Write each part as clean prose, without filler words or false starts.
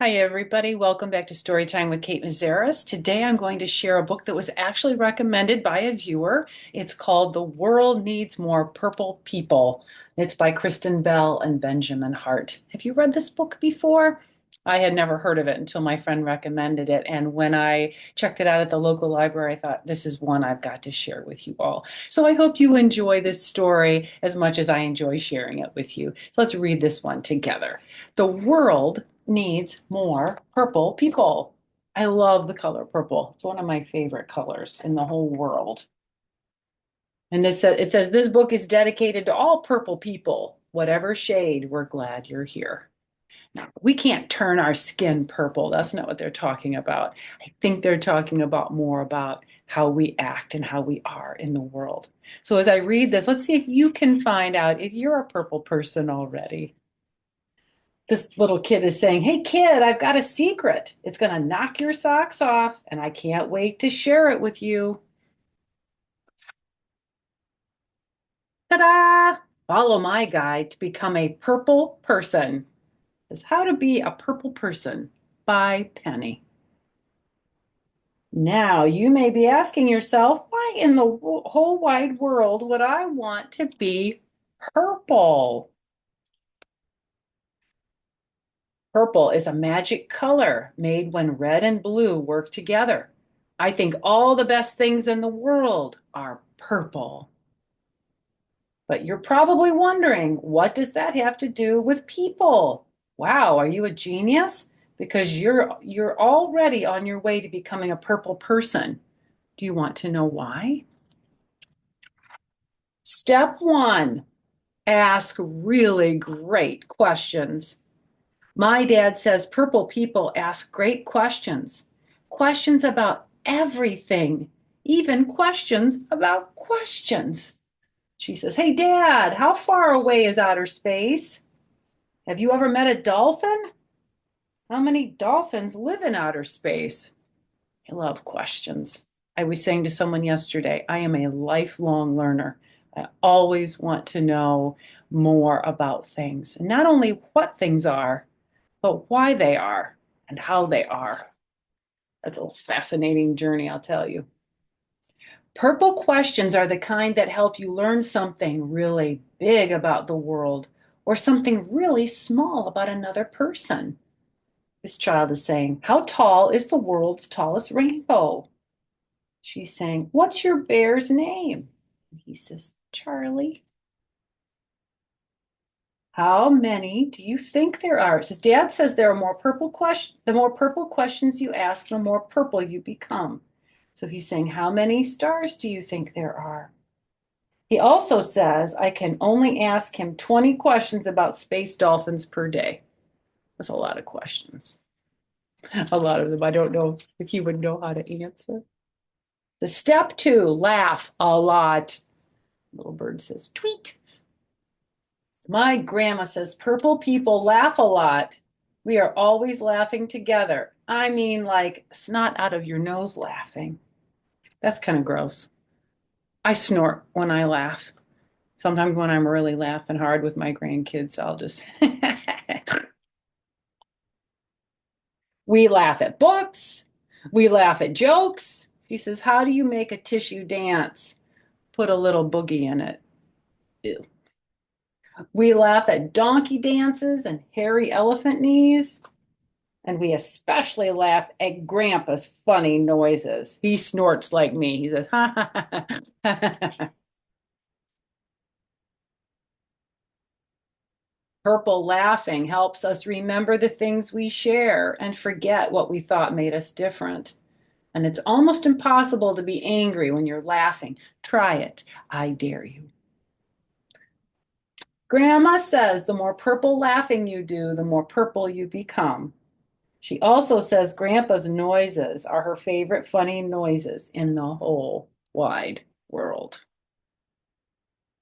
Hi, everybody. Welcome back to Storytime with Kate Meszaros. Today I'm going to share a book that was actually recommended by a viewer. It's called The World Needs More Purple People. It's by Kristen Bell and Benjamin Hart. Have you read this book before? I had never heard of it until my friend recommended it. And when I checked it out at the local library, I thought, this is one I've got to share with you all. So I hope you enjoy this story as much as I enjoy sharing it with you. So let's read this one together. The world needs more purple people. I love the color purple. It's one of my favorite colors in the whole world. And it says this book is dedicated to all purple people, whatever shade. We're glad you're here. Now, we can't turn our skin purple. That's not what they're talking about. I think they're talking about more about how we act and how we are in the world. So as I read this, let's see if you can find out if you're a purple person already. This little kid is saying, "Hey, kid, I've got a secret. It's going to knock your socks off, and I can't wait to share it with you." Ta-da! Follow my guide to become a purple person. This is How to Be a Purple Person by Penny. Now, you may be asking yourself, why in the whole wide world would I want to be purple? Purple is a magic color made when red and blue work together. I think all the best things in the world are purple. But you're probably wondering, what does that have to do with people? Wow, are you a genius? Because you're already on your way to becoming a purple person. Do you want to know why? Step one, ask really great questions. My dad says purple people ask great questions, questions about everything, even questions about questions. She says, "Hey, Dad, how far away is outer space? Have you ever met a dolphin? How many dolphins live in outer space?" I love questions. I was saying to someone yesterday, I am a lifelong learner. I always want to know more about things, and not only what things are, but why they are and how they are. That's a fascinating journey, I'll tell you. Purple questions are the kind that help you learn something really big about the world or something really small about another person. This child is saying, "How tall is the world's tallest rainbow?" She's saying, "What's your bear's name?" And he says, "Charlie." How many do you think there are? It says, Dad says there are more purple questions. The more purple questions you ask, the more purple you become. So he's saying, how many stars do you think there are? He also says I can only ask him 20 questions about space dolphins per day. That's a lot of questions. A lot of them I don't know if he would know how to answer. The step two, laugh a lot. Little bird says, tweet. My grandma says purple people laugh a lot. We are always laughing together. I mean, like snot out of your nose laughing. That's kind of gross. I snort when I laugh. Sometimes when I'm really laughing hard with my grandkids, I'll just. We laugh at books. We laugh at jokes. She says, "How do you make a tissue dance? Put a little boogie in it." Ew. We laugh at donkey dances and hairy elephant knees. And we especially laugh at Grandpa's funny noises. He snorts like me. He says, "Ha ha ha ha." Purple laughing helps us remember the things we share and forget what we thought made us different. And it's almost impossible to be angry when you're laughing. Try it. I dare you. Grandma says the more purple laughing you do, the more purple you become. She also says Grandpa's noises are her favorite funny noises in the whole wide world.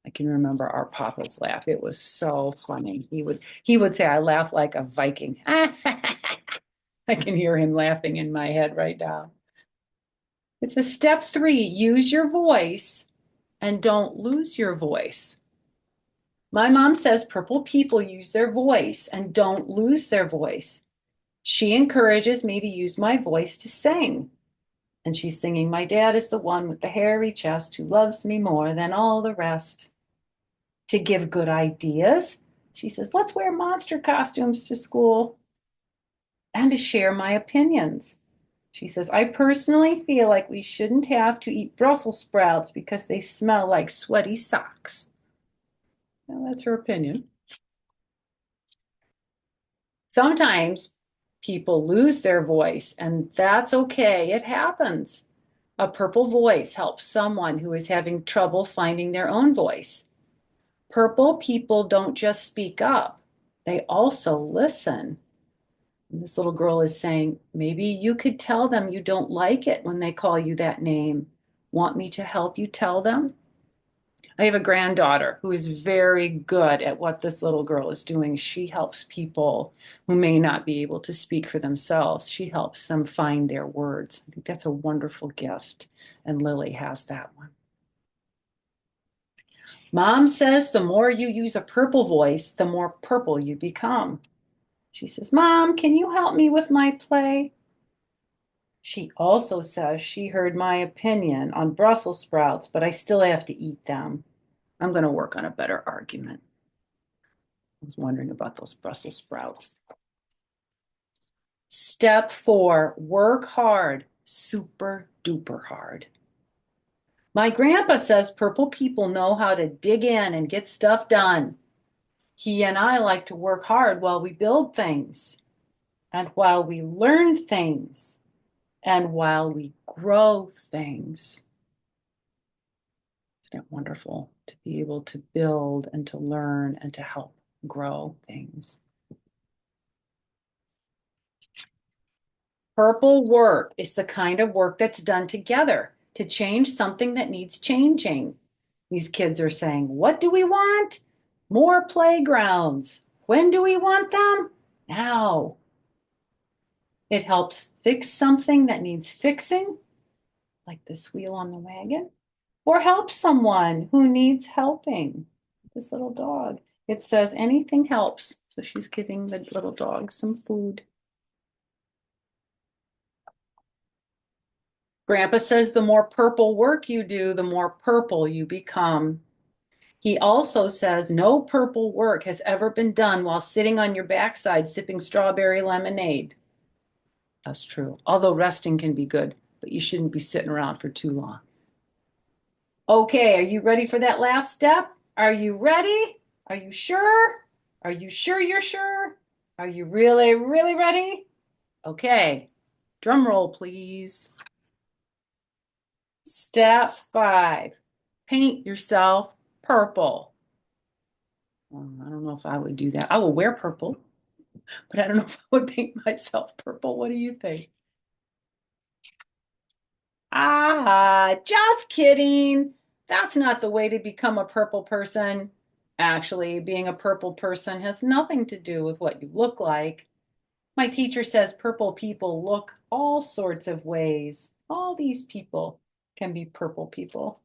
I can remember our Papa's laugh. It was so funny. He would say, "I laugh like a Viking." I can hear him laughing in my head right now. It's a step three, use your voice and don't lose your voice. My mom says purple people use their voice and don't lose their voice. She encourages me to use my voice to sing. And she's singing, "My dad is the one with the hairy chest who loves me more than all the rest." To give good ideas, she says, "Let's wear monster costumes to school." And to share my opinions. She says, "I personally feel like we shouldn't have to eat Brussels sprouts because they smell like sweaty socks." Well, that's her opinion. Sometimes people lose their voice, and that's okay. It happens. A purple voice helps someone who is having trouble finding their own voice. Purple people don't just speak up, they also listen. And this little girl is saying, maybe you could tell them you don't like it when they call you that name. Want me to help you tell them? I have a granddaughter who is very good at what this little girl is doing. She helps people who may not be able to speak for themselves. She helps them find their words. I think that's a wonderful gift, and Lily has that one. Mom says the more you use a purple voice, the more purple you become. She says, "Mom, can you help me with my play?" She also says she heard my opinion on Brussels sprouts, but I still have to eat them. I'm going to work on a better argument. I was wondering about those Brussels sprouts. Step 4, work hard, super duper hard. My grandpa says purple people know how to dig in and get stuff done. He and I like to work hard while we build things and while we learn things and while we grow things. Isn't it wonderful to be able to build and to learn and to help grow things? Purple work is the kind of work that's done together to change something that needs changing. These kids are saying, "What do we want? More playgrounds. When do we want them? Now." It helps fix something that needs fixing, like this wheel on the wagon, or help someone who needs helping. This little dog. It says anything helps. So she's giving the little dog some food. Grandpa says the more purple work you do, the more purple you become. He also says no purple work has ever been done while sitting on your backside sipping strawberry lemonade. That's true. Although resting can be good, but you shouldn't be sitting around for too long. Okay, are you ready for that last step? Are you ready? Are you sure? Are you sure you're sure? Are you really, really ready? Okay, drum roll, please. Step 5, paint yourself purple. I don't know if I would do that. I will wear purple, but I don't know if I would paint myself purple. What do you think? Ah, just kidding. That's not the way to become a purple person. Actually, being a purple person has nothing to do with what you look like. My teacher says purple people look all sorts of ways. All these people can be purple people.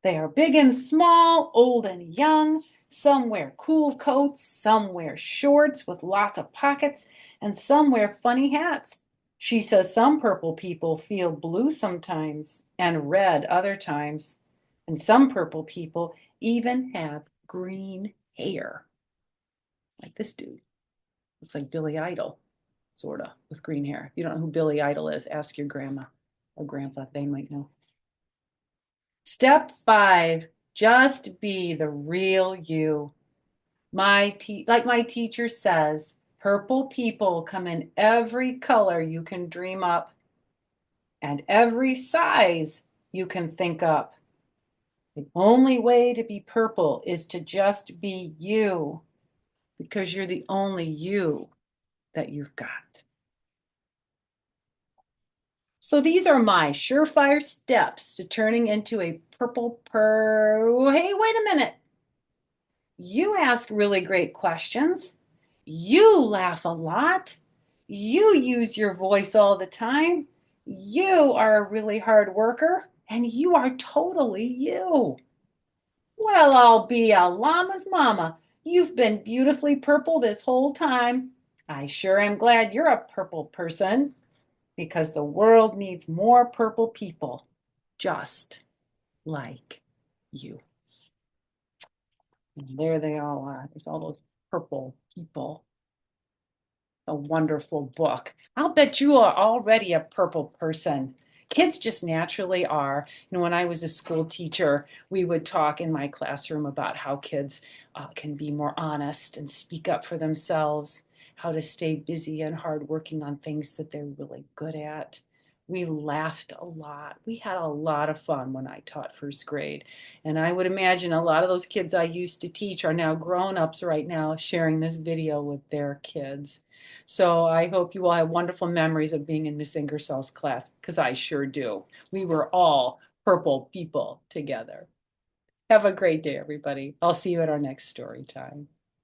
They are big and small, old and young. Some wear cool coats, some wear shorts with lots of pockets, and some wear funny hats. She says some purple people feel blue sometimes and red other times. And some purple people even have green hair, like this dude. Looks like Billy Idol, sort of, with green hair. If you don't know who Billy Idol is, ask your grandma or grandpa. They might know. Step 5, just be the real you. Like my teacher says, purple people come in every color you can dream up and every size you can think up. The only way to be purple is to just be you because you're the only you that you've got. So these are my surefire steps to turning into a purple Hey, wait a minute. You ask really great questions. You laugh a lot. You use your voice all the time. You are a really hard worker, and you are totally you. Well, I'll be a llama's mama. You've been beautifully purple this whole time. I sure am glad you're a purple person because the world needs more purple people just like you. And there they all are. There's all those purple people. A wonderful book. I'll bet you are already a purple person. Kids just naturally are. When I was a school teacher, we would talk in my classroom about how kids can be more honest and speak up for themselves, how to stay busy and hardworking on things that they're really good at. We laughed a lot. We had a lot of fun when I taught first grade. And I would imagine a lot of those kids I used to teach are now grown-ups right now sharing this video with their kids. So I hope you all have wonderful memories of being in Miss Ingersoll's class, because I sure do. We were all purple people together. Have a great day, everybody. I'll see you at our next story time.